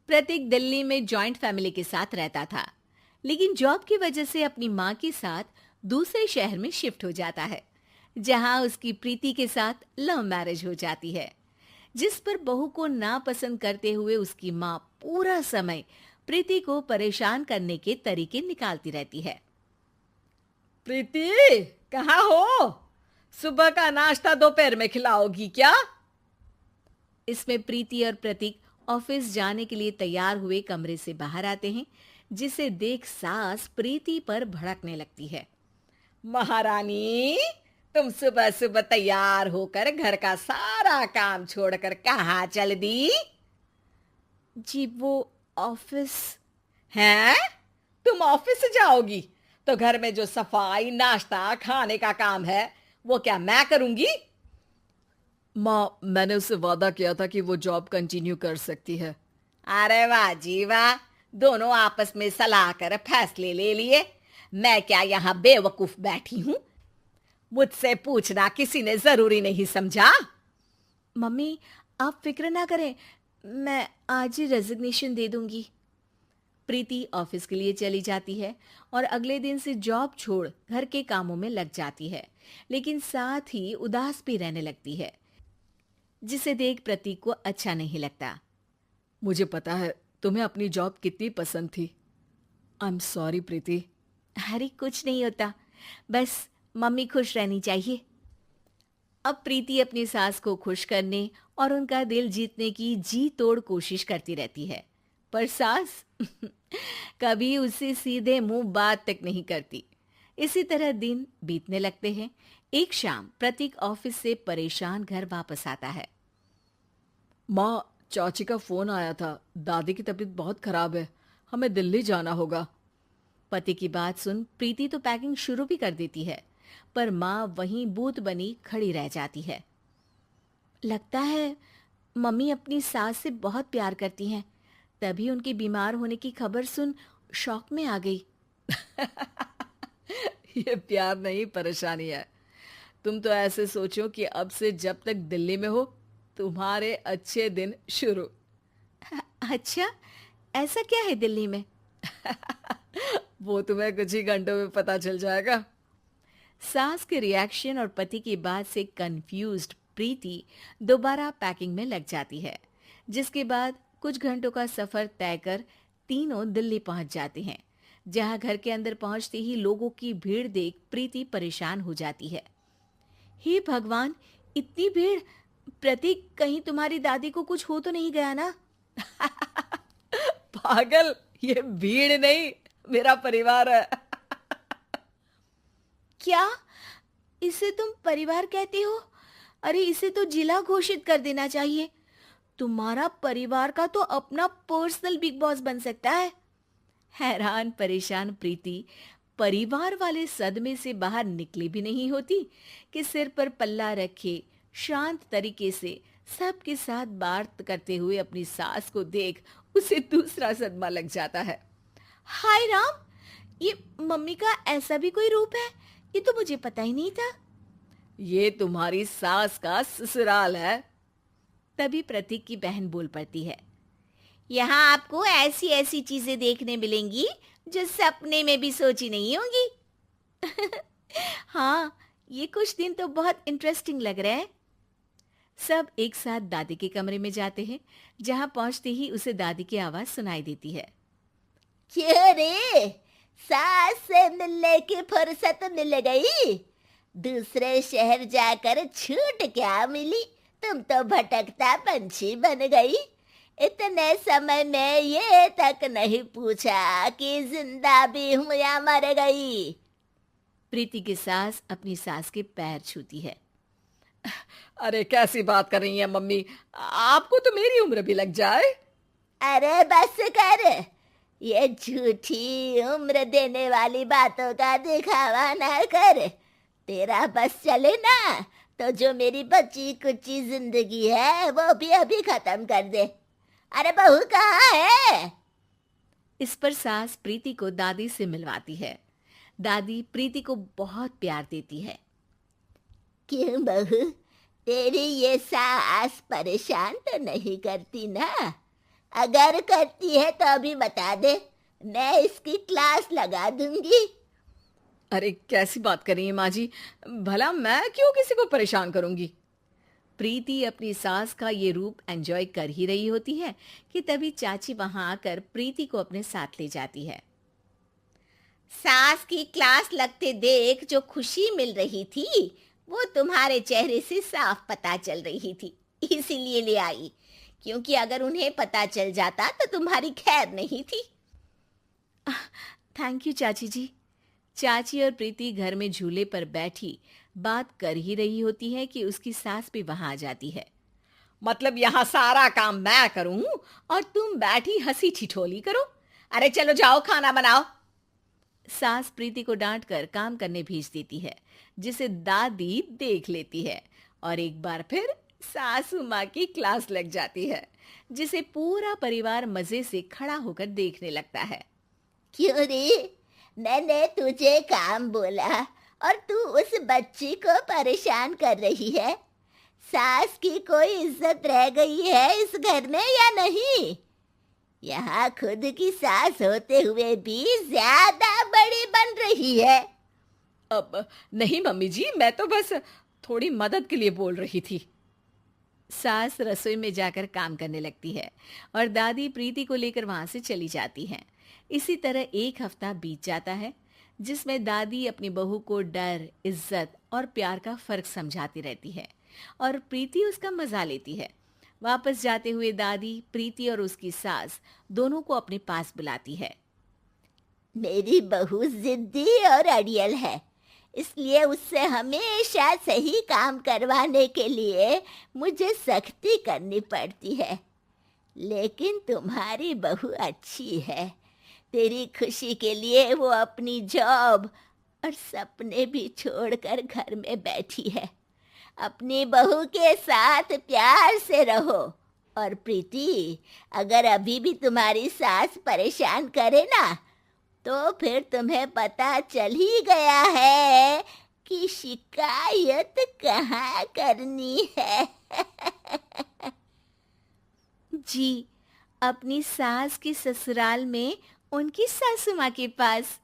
प्रतीक दिल्ली में joint family के साथ रहता था, लेकिन जॉब की वजह से अपनी माँ के साथ दूसरे शहर में शिफ्ट हो जाता है, जहाँ उसकी प्रीति के साथ लव मैरिज हो जाती है, जिस पर बहू को नापसंद करते हुए उसकी माँ पूरा समय प्रीति को परेशान करने के तरीके निकालती रहती है। प्रीति, कहाँ हो? सुबह का नाश्ता दोपहर में खिलाओगी क्या? इसमें प्रीति और प्रतीक ऑफिस जाने के लिए तैयार हुए कमरे से बाहर आते हैं, जिसे देख सास प्रीति पर भड़कने लगती है। महारानी, तुम सुबह सुबह तैयार होकर घर का सारा काम छोड़कर कहाँ चल दी? जी वो ऑफिस। हैं? तुम ऑफिस जाओगी तो घर में जो सफाई, नाश्ता, खाने का काम है वो क्या मैं करूंगी? माँ, मैंने उससे वादा किया था कि वो जॉब कंटिन्यू कर सकती है। अरे वाह जी वाह, दोनों आपस में सलाह कर फैसले ले लिए। मैं क्या यहाँ बेवकूफ बैठी हूँ? मुझसे पूछना किसी ने जरूरी नहीं समझा? मम्मी, आप फिक्र ना करें, मैं आज ही रेजिग्नेशन दे दूंगी। प्रीति ऑफिस के लिए चली जाती है और अगले दिन से जॉब छोड़ घर के कामों में लग जाती है, लेकिन साथ ही उदास भी रहने लगती है, जिसे देख प्रतीक को अच्छा नहीं लगता। मुझे पता है तुम्हें अपनी जॉब कितनी पसंद थी। आई एम सॉरी प्रीति। अरे कुछ नहीं होता, बस मम्मी खुश रहनी चाहिए। अब प्रीति अपनी सास को खुश करने और उनका दिल जीतने की जी तोड़ कोशिश करती रहती है, पर सास कभी उससे सीधे मुंह बात तक नहीं करती। इसी तरह दिन बीतने लगते हैं। एक शाम प्रतीक ऑफिस से परेशान घर वापस आता है। माँ, चाची का फोन आया था। दादी की तबीयत बहुत खराब है, हमें दिल्ली जाना होगा। पति की बात सुन प्रीति तो पैकिंग शुरू भी कर देती है, पर माँ वहीं बूत बनी खड़ी रह जाती है। लगता है मम्मी अपनी सास से बहुत प्यार करती हैं, तभी उनके बीमार होने की खबर सुन शॉक में आ गई। ये प्यार नहीं, परेशानी है। तुम तो ऐसे सोचो कि अब से जब तक दिल्ली में हो तुम्हारे अच्छे दिन शुरू। अच्छा, ऐसा क्या है दिल्ली में? वो तुम्हें कुछ ही घंटों में पता चल जाएगा। सास के रिएक्शन और पति की बात से कंफ्यूज्ड प्रीति दोबारा पैकिंग में लग जाती है, जिसके बाद कुछ घंटों का सफर तय कर तीनों दिल्ली पहुंच जाते हैं, जहां घर के अंदर पहुंचते ही लोगों की भीड़ देख प्रीति परेशान हो जाती है। हे भगवान, इतनी भीड़! प्रतीक, कहीं तुम्हारी दादी को कुछ हो तो नहीं गया ना? पागल, ये भीड़ नहीं, मेरा परिवार है। क्या? इसे तुम परिवार कहते हो? अरे इसे तो जिला घोषित कर देना चाहिए। तुम्हारा परिवार का तो अपना पर्सनल बिग बॉस बन सकता है। हैरान परेशान प्रीति परिवार वाले सदमे से बाहर निकली भी नहीं होती कि सिर पर पल्ला रखे शांत तरीके से सबके साथ बात करते हुए अपनी सास को देख उसे दूसरा सदमा लग जाता है। हाय राम, ये मम्मी का ऐसा भी कोई रूप है? ये तो मुझे पता ही नहीं था। ये तुम्हारी सास का ससुराल है। तभी प्रतीक की बहन बोल पड़ती है। यहाँ आपको ऐसी ऐसी चीजें देखने मिलेंगी जो सपने में भी सोची नहीं होंगी। हाँ, ये कुछ दिन तो बहुत इंटरेस्टिंग लग रहे हैं। सब एक साथ दादी के कमरे में जाते हैं, जहां पहुंचते ही उसे दादी की आवाज सुनाई देती है। क्यों रे, सास से मिलने की फुर्सत मिल गई? दूसरे शहर जाकर छूट क्या मिली? तुम तो भटकता पंछी बन गई। इतने समय में ये तक नहीं पूछा कि जिंदा भी हूं या मर गई। प्रीति की सास अपनी सास के पैर छूती है। अरे कैसी बात कर रही है मम्मी, आपको तो मेरी उम्र भी लग जाए। अरे बस कर, ये झूठी उम्र देने वाली बातों का दिखावा ना कर। तेरा बस चले ना तो जो मेरी बची कुची जिंदगी है वो भी अभी खत्म कर दे। अरे बहू कहाँ है? इस पर सास प्रीति को दादी से मिलवाती है। दादी प्रीति को बहुत प्यार देती है। क्यों बहू, तेरी ये सास परेशान तो नहीं करती ना? अगर करती है तो अभी बता दे, मैं इसकी क्लास लगा दूंगी। अरे कैसी बात कर रही है माँ जी, भला मैं क्यों किसी को परेशान करूंगी। प्रीति अपनी सास का ये रूप एंजॉय कर ही रही होती है कि तभी चाची वहां आकर प्रीति को अपने साथ ले जाती है। सास की क्लास लगते देख जो खुशी मिल रही थी वो तुम्हारे चेहरे से साफ पता चल रही थी, इसीलिए ले आई, क्योंकि अगर उन्हें पता चल जाता तो तुम्हारी खैर नहीं थी। थैंक यू चाची जी। चाची और प्रीति घर में झूले पर बैठी बात कर ही रही होती है कि उसकी सास भी वहां आ जाती है। मतलब यहाँ सारा काम मैं करूं और तुम बैठी हंसी ठिठोली करो? अरे चलो जाओ खाना बनाओ। सास प्रीति को डांटकर काम करने भेज देती है, जिसे दादी देख लेती है और एक बार फिर सासू माँ की क्लास लग जाती है, जिसे पूरा परिवार मजे से खड़ा होकर देखने लगता है। क्यों रे, मैंने तुझे काम बोला और तू उस बच्ची को परेशान कर रही है? सास की कोई इज्जत रह गई है इस घर में या नहीं? यहाँ खुद की सास होते हुए भी ज्यादा बड़ी बन रही है। अब नहीं मम्मी जी, मैं तो बस थोड़ी मदद के लिए बोल रही थी। सास रसोई में जाकर काम करने लगती है और दादी प्रीति को लेकर वहां से चली जाती हैं। इसी तरह एक हफ्ता बीत जाता है, जिसमें दादी अपनी बहू को डर, इज्जत और प्यार का फर्क समझाती रहती है और प्रीति उसका मजा लेती है। वापस जाते हुए दादी प्रीति और उसकी सास दोनों को अपने पास बुलाती है। मेरी बहू जिद्दी और अड़ियल है, इसलिए उससे हमेशा सही काम करवाने के लिए मुझे सख्ती करनी पड़ती है। लेकिन तुम्हारी बहू अच्छी है, तेरी खुशी के लिए वो अपनी जॉब और सपने भी छोड़कर घर में बैठी है। अपनी बहू के साथ प्यार से रहो। और प्रीति, अगर अभी भी तुम्हारी सास परेशान करे ना, तो फिर तुम्हें पता चल ही गया है कि शिकायत कहाँ करनी है। जी, अपनी सास की ससुराल में उनकी सासू माँ के पास।